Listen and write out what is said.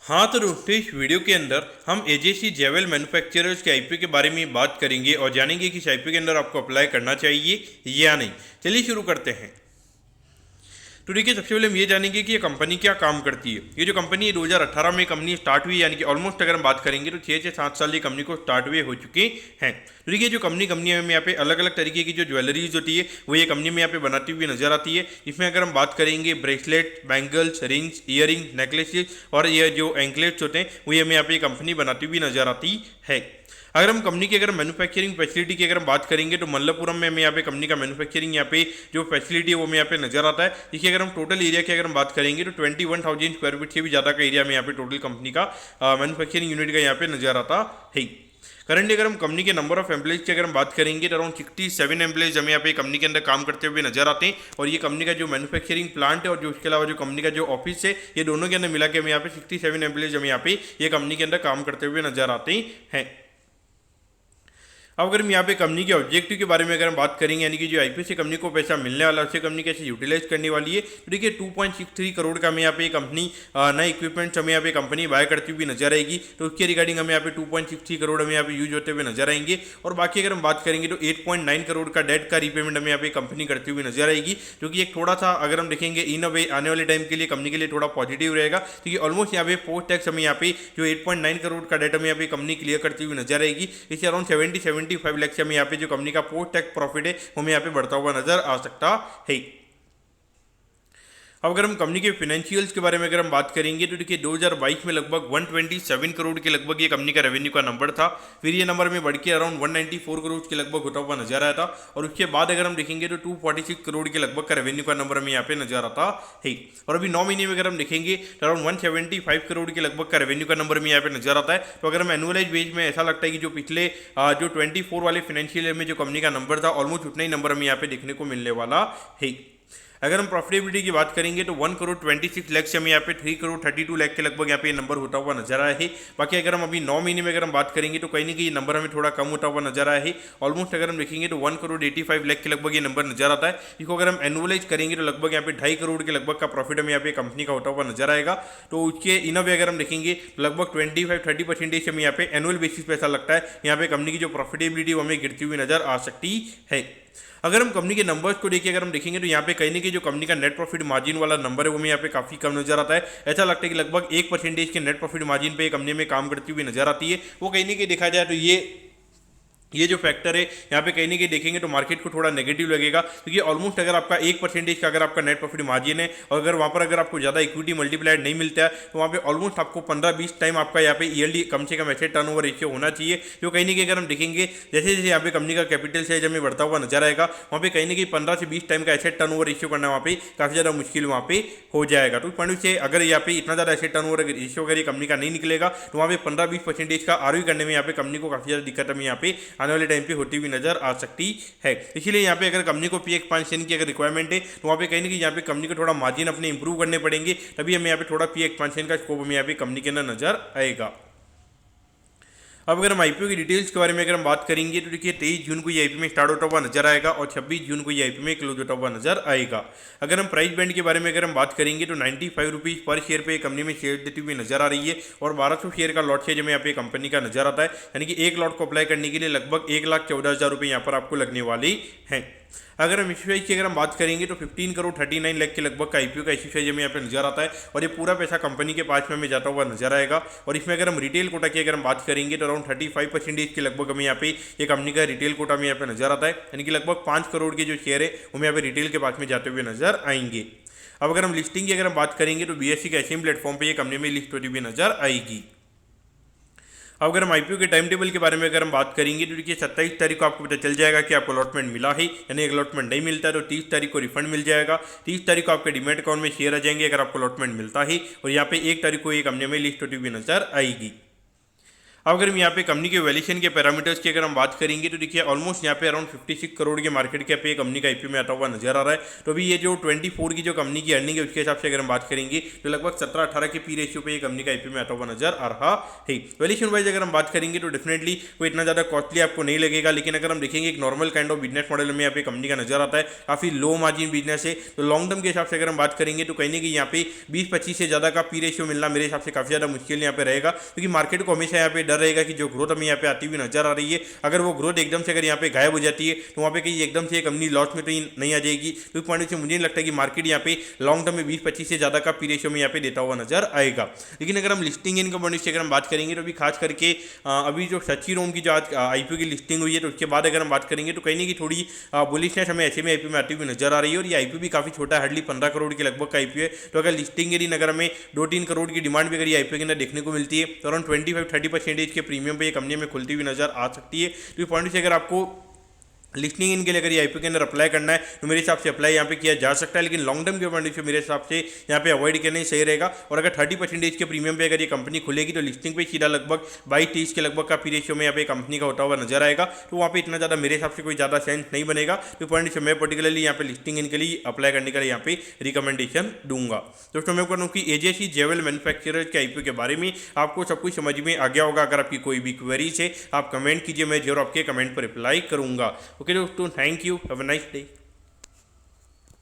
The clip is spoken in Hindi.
हाँ तो दोस्तों इस वीडियो के अंदर हम एजेसी जेवेल मैन्युफैक्चरर्स के आईपीओ के बारे में बात करेंगे और जानेंगे कि इस आईपीओ के अंदर आपको अप्लाई करना चाहिए या नहीं। चलिए शुरू करते हैं। तो देखिए सबसे पहले हम ये जानेंगे कि ये कंपनी क्या काम करती है। ये जो कंपनी है 2018 में कंपनी स्टार्ट हुई, यानी कि ऑलमोस्ट अगर हम बात करेंगे तो 6 से 7 साल ये कंपनी को स्टार्ट हुए हो चुके हैं। तो देखिए जो कंपनी में यहाँ पे अलग अलग तरीके की जो ज्वेलरीज होती है वो ये कंपनी में यहाँ पे बनाती हुई नजर आती है। इसमें अगर हम बात करेंगे bracelet, bangles, rings, earring, necklaces और ये जो एंकलेट्स होते हैं वो ये हमें यहाँ पे कंपनी बनाती हुई नजर आती है। अगर हम कंपनी की अगर मैन्युफैक्चरिंग फैसिलिटी की अगर हम बात करेंगे तो मल्लपुरम में हमें यहाँ पे कंपनी का मैन्युफैक्चरिंग यहाँ पे जो फैसिलिटी है वो हमें यहाँ पे नजर आता है। देखिए अगर हम टोटल एरिया की अगर हम बात करेंगे तो 21,000 स्क्वायर फीट से भी ज़्यादा का एरिया में यहाँ पे टोटल कंपनी का मैन्युफैक्चरिंग यूनिट का यहाँ पे नजर आता है। करंटली अगर हम कंपनी के नंबर ऑफ एम्प्लॉइज की अगर हम बात करेंगे तो अराउंड 67 एम्प्लॉइज हमें यहाँ पे कंपनी के अंदर काम करते हुए नजर आते हैं। और ये कंपनी का जो मैन्युफैक्चरिंग प्लांट है और जो उसके अलावा जो कंपनी का जो ऑफिस है, ये दोनों के अंदर मिला के हमें यहाँ पे 67 एम्प्लॉइज हमें यहाँ पे ये कंपनी के अंदर काम करते हुए नजर आते हैं। अब अगर हम यहाँ पे कंपनी के ऑब्जेक्टिव के बारे में अगर हम बात करेंगे, यानी कि जो आईपीओ से कंपनी को पैसा मिलने वाला है उससे कंपनी कैसे यूटिलाइज करने वाली है, तो देखिए 2.63 करोड़ का हमें यहाँ पे कंपनी नए इक्विपमेंट्स हमें यहाँ पे कंपनी बाय करती हुई नजर आएगी। तो उसके रिगार्डिंग हमें यहाँ पे 2.63 करोड़ हमें यहाँ पे यूज होते हुए नजर आएंगे। और बाकी अगर हम बात करेंगे तो 8.9 करोड़ का डेट का रीपेमेंट हमें यहाँ पे कंपनी करती हुई नजर आएगी, जो कि एक थोड़ा सा अगर हम देखेंगे इन अ वे आने वाले टाइम के लिए कंपनी के लिए थोड़ा पॉजिटिव रहेगा, क्योंकि ऑलमोस्ट यहाँ पे पोस्ट टैक्स हमें यहाँ पे जो 8.9 करोड़ का डेट हमें यहाँ पे कंपनी क्लियर करती हुई नजर आएगी। इससे अराउंड 75 लाख से हमें यहाँ पे जो कंपनी का पोस्ट टैक्स प्रॉफिट है वो हमें यहाँ पे बढ़ता हुआ नजर आ सकता है। अब अगर हम कंपनी के फाइनेंशियल्स के बारे में अगर हम बात करेंगे तो देखिए 2022 में लगभग 127 करोड़ के लगभग ये कंपनी का रेवेन्यू का नंबर था। फिर ये नंबर में बढ़ के अराउंड 194 करोड़ के लगभग होता हुआ नजर आया था। और उसके बाद अगर हम देखेंगे तो 246 करोड़ के लगभग का रेवेन्यू का नंबर हमें यहाँ पे नजर आता है। और अभी 9 महीने में अगर हम देखेंगे तो अराउंड 175 करोड़ के लगभग का रेवेन्यू का नंबर हमें यहाँ पे नजर आता है। तो अगर हम एनुअलाइज बेस में ऐसा लगता है कि जो पिछले जो 24 वाले फाइनेंशियल ईयर में जो कंपनी का नंबर था ऑलमोस्ट उतना ही नंबर हमें यहाँ पे देखने को मिलने वाला है। अगर हम प्रॉफिटेबिलिटी की बात करेंगे तो 1 करोड़ 26 लाख से हमें यहाँ पे 3 करोड़ 32 लाख के लगभग यहाँ पे ये नंबर होता हुआ नजर आया है। बाकी अगर हम अभी 9 महीने में अगर हम बात करेंगे तो कहीं ना कहीं ये नंबर हमें थोड़ा कम होता हुआ नजर आया है। ऑलमोस्ट अगर हम देखेंगे तो 1 करोड़ 85 लाख के लगभग ये नंबर नजर आता है। इसको अगर हम एनुअलाइज करेंगे तो लगभग यहाँ पे 2.5 करोड़ के लगभग का प्रॉफिट हमें यहाँ पे कंपनी का होता हुआ नजर आएगा। तो उसके इन अ वे अगर हम देखेंगे तो लगभग 25-30% हमें यहाँ पे एनुअल बेसिस पे ऐसा लगता है यहाँ पे कंपनी की जो प्रॉफिटेबिलिटी वो हमें गिरती हुई नजर आ सकती है। अगर हम कंपनी के नंबर्स को देखिए अगर हम देखेंगे तो यहाँ पे कहीं ना कहीं जो कंपनी का नेट प्रॉफिट मार्जिन वाला नंबर है वो हमें यहाँ पे काफी कम नजर आता है। ऐसा लगता है कि लगभग 1% के नेट प्रॉफिट मार्जिन पे कंपनी में काम करती हुई नजर आती है। वो कहीं ना कहीं देखा जाए तो ये जो फैक्टर है यहाँ पे कहीं ना कहीं देखेंगे तो मार्केट को थोड़ा नेगेटिव लगेगा, क्योंकि ऑलमोस्ट अगर आपका 1% का अगर आपका नेट प्रॉफिट मार्जिन है और अगर वहाँ पर अगर आपको ज़्यादा इक्विटी मल्टीप्लायर नहीं मिलता है तो वहाँ पे ऑलमोस्ट आपको 15-20 टाइम आपका यहाँ पे ईयरली कम से कम एसेट टर्नओवर रेशियो होना चाहिए। जो कहीं ना कहीं अगर हम देखेंगे जैसे जैसे यहाँ पे कंपनी का कैपिटल साइज हमें बढ़ता हुआ नजर आएगा वहाँ पे कहीं ना कहीं 15 से 20 टाइम का एसेट टर्नओवर रेशियो करना वहाँ पे काफ़ी ज़्यादा मुश्किल वहाँ पे हो जाएगा। तो पॉइंट से अगर यहाँ पे इतना ज़्यादा एसेट टर्नओवर रेशियो अगर ये कंपनी का नहीं निकलेगा तो वहाँ पे 15-20% का आरओई करने में यहाँ पे कंपनी को काफ़ी ज़्यादा दिक्कत हमें यहाँ पे आने वाले टाइम पे होती भी नजर आ सकती है। इसीलिए यहाँ पे अगर कंपनी को पी एक्सपांशन की अगर रिक्वायरमेंट है तो वहाँ पे कहीं ना कहीं यहाँ पे कंपनी को थोड़ा मार्जिन अपने इंप्रूव करने पड़ेंगे, तभी हमें यहाँ पे थोड़ा पी एक्सपांशन का स्कोप हमें यहाँ पे कंपनी के अंदर नजर आएगा। अब अगर हम आईपीओ की डिटेल्स के बारे में अगर हम बात करेंगे तो देखिए 23 जून को ये आईपीओ में स्टार्ट होता हुआ नजर आएगा और 26 जून को ये आईपीओ में क्लोज होता हुआ नजर आएगा। अगर हम प्राइस बैंड के बारे में अगर हम बात करेंगे तो 95 रुपीज़ पर शेयर पे कंपनी में शेयर देती हुई नजर आ रही है और 1200 शेयर का लॉट शेयर हमें यहाँ पे कंपनी का नजर आता है, यानी कि एक लॉट को अप्लाई करने के लिए लगभग 1,14,000 रुपये यहाँ पर आपको लगने वाले हैं। अगर हम इश्यू की अगर हम बात करेंगे तो 15 करोड़ 39 लाख के लगभग का आईपीओ का इश्यू साइज हमें यहाँ पे नजर आता है और ये पूरा पैसा कंपनी के पास में हमें जाता हुआ नजर आएगा। और इसमें अगर हम रिटेल कोटा की अगर हम बात करेंगे तो अराउंड 35% के लगभग हमें यहाँ पे ये कंपनी का रिटेल कोटा हमें यहाँ पे नजर आता है, यानी कि लगभग 5 करोड़ के जो शेयर है वो यहाँ पे रिटेल के पास में जाते हुए नजर आएंगे। अब अगर हम लिस्टिंग की अगर हम बात करेंगे तो बीएसई के एसएम प्लेटफॉर्म पर ये कंपनी में लिस्ट होती हुई नजर आएगी। अब अगर हम आईपीओ के टाइम टेबल के बारे में अगर हम बात करेंगे तो देखिए 27 तारीख को आपको पता चल जाएगा कि आपको अलॉटमेंट मिला है, यानी अलॉटमेंट नहीं मिलता है तो 30 तारीख को रिफंड मिल जाएगा। 30 तारीख को आपके डीमेट अकाउंट में शेयर आ जाएंगे अगर आपको अलॉटमेंट मिलता है और यहाँ पे 1 तारीख को ये कंपनी में लिस्ट होती हुई नजर आएगी। अब अगर हम यहाँ पे कंपनी के वैल्यूएशन के पैरामीटर्स की अगर हम बात करेंगे तो देखिए ऑलमोस्ट यहाँ पे अराउंड 56 करोड़ के मार्केट कैप पे कंपनी का आईपीओ में आता हुआ नजर आ रहा है। तो अभी ये जो 24 की जो कंपनी की अर्निंग है उसके हिसाब से अगर हम बात करेंगे तो लगभग 17-18 के पी रेशियो पे ये कंपनी का आईपीओ में आता हुआ नजर आ रहा है। वैल्यूएशन वाइज अगर हम बात करेंगे तो डेफिनेटली कोई इतना ज्यादा कॉस्टली आपको नहीं लगेगा, लेकिन अगर हम देखेंगे एक normal kind of business model में यहाँ पे कंपनी का नजर आता है, काफी लो मार्जिन बिजनेस है। तो लॉन्ग टर्म के हिसाब से अगर हम बात करेंगे तो कहीं ना कहीं यहाँ पे 20-25 से ज्यादा का पी रेशियो मिलना मेरे हिसाब से काफी ज्यादा मुश्किल यहाँ पे रहेगा, क्योंकि मार्केट को हमेशा यहाँ पे डर रहेगा कि जो ग्रोथ हमें यहाँ पे आती हुई नजर आ रही है, अगर वो ग्रोथ एकदम से अगर यहाँ पे गायब हो जाती है तो वहाँ पे कहीं एकदम से कंपनी लॉस में तो नहीं आ जाएगी। तो इस पॉइंट से मुझे नहीं लगता कि मार्केट यहाँ पे लॉन्ग टर्म में 20-25 से ज्यादा का पी रेशियो में यहाँ पे देता हुआ नजर आएगा। लेकिन अगर हम लिस्टिंग इनकम पॉइंट से अगर हम बात करेंगे तो अभी खास करके अभी जो सच्ची रोम की जो आज आईपीओ की लिस्टिंग हुई है तो उसके बाद अगर हम बात करेंगे तो कहीं ना कहीं थोड़ी बुलिशनेस हमें ऐसे में आईपीओ में आती हुई नजर आ रही है। और ये आईपीओ भी काफी छोटा है, हार्डली 15 करोड़ के लगभग का आईपीओ है। तो अगर लिस्टिंग के दिन अगर हमें 2-3 करोड़ की डिमांड भी अगर ये आईपीओ के अंदर देखने को मिलती है तो अराउंड 25-30% के प्रीमियम पे ये कंपनी में खुलती हुई नजर आ सकती है। तो इस पॉइंट से अगर आपको लिस्टिंग इनके लिए अगर ये आईपीओ के अंदर अप्लाई करना है तो मेरे हिसाब से अप्लाई यहाँ पे किया जा सकता है, लेकिन लॉन्ग टर्म के पॉइंट से मेरे हिसाब से यहाँ पे अवॉइड करना ही सही रहेगा। और अगर 30% के प्रीमियम पे अगर ये कंपनी खुलेगी तो लिस्टिंग पे सीधा लगभग 22-23 के लगभग का पी रेशियो में यहाँ पे कंपनी का होता हुआ नजर आएगा। तो वहाँ पे इतना ज़्यादा मेरे हिसाब से कोई ज़्यादा सेंस नहीं बनेगा। तो पॉइंट से मैं पर्टिकुलरली यहाँ पे लिस्टिंग इनके लिए अप्लाई करने का यहाँ पे रिकमेंडेशन दूंगा। दोस्तों मैं कहूँ कि एजेसी जेवल मैन्युफैक्चरर के आईपीओ के बारे में आपको सब कुछ समझ में आ गया होगा। अगर आपकी कोई भी क्वेरीज है आप कमेंट कीजिए, मैं जरूर आपके कमेंट पर रिप्लाई करूंगा। ओके दोस्तों, thank you, have a nice day.